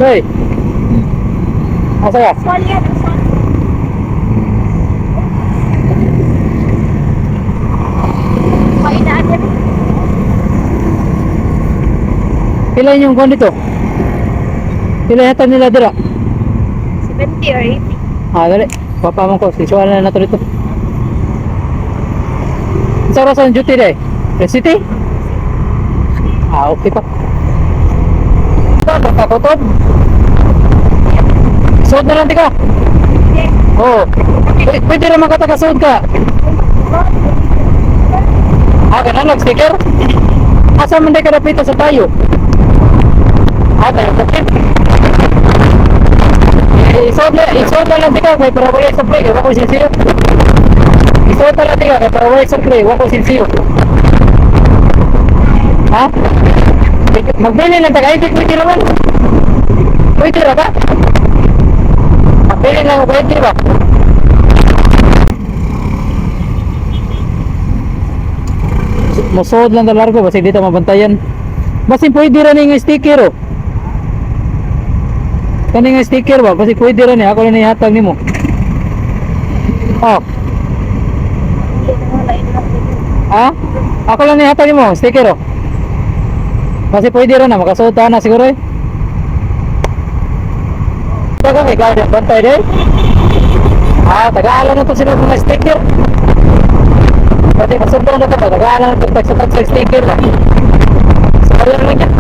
Hey, asa ka? Sol yan, sol. Painaan yan. Pila yung kuhan dito? Pila yata nila dira? 70 or 80. Ah, dali. Papamang ko. Sisualan na nato dito. Sa oras ang duty day? City? Ah, okay pa. Ito, nagkakutob. Suot na lang di ka? Yes. Oo. Pwede naman ka taga-suot ka. Ah, ganun, nag-sticker? Asa man di ka napita sa tayo? Ah, tayo kapit. Isuot na lang di ka, kaya para wala sa play, wala ko sinsiyo. Isuot na lang di ka, kaya para wala sa play, wala ko sinsiyo. Ha? Magbili ng taga-ID, pwede naman. Pwede na ba? Magbili ng pwede ba? Musuod lang na largo, basta dito mabantayan. Basta pwede rin yung sticker oh. Kaning sticker ba? Basta pwede rin eh, ako lang ihatag nimo. Oh. Ha? Ako lang ihatag nimo, sticker oh. Basta pwede rin na, makasuot na siguro eh. Taga may gawin yung bantay din. Ah, taga-alam na to sila mga sticker. Pati masundo na ito, taga-alam na ito, tagsa sticker na. Sayang lang yan.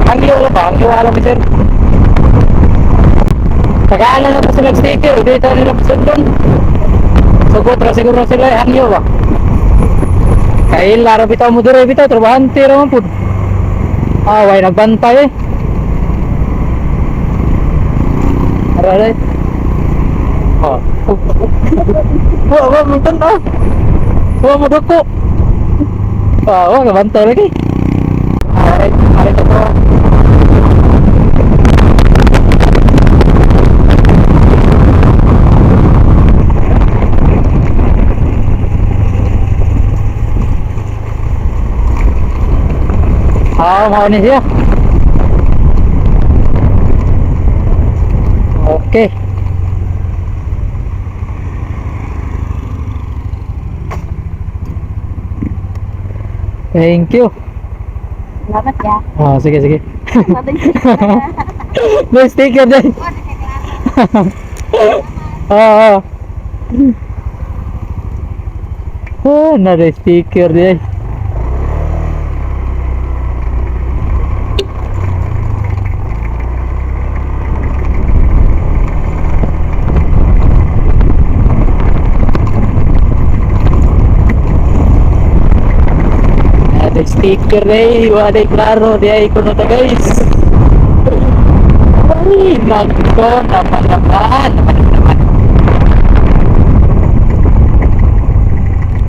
Ang iyo lang ba? Ang iyo alam mo sir. Taga-alam na ito sila sticker, hindi ito nila masundon. Sugot na siguro sila, ang iyo ba? Kail, laro bitaw mo dure bitaw, trabahante raman po. Ah, way nagbantay eh. Aray. Oh. Wah, muntan ah. Wah, madako. Wah, nabantay lagi. Aray to po. Ah, mau ni siya. Okay. Thank you. Salamat ya. Ah, sige. Sabi May sticker din. Ah. Oh, nada sticker din. Ada stiker deh, ada klaro dia ikut nota guys. Ay, nako, naman.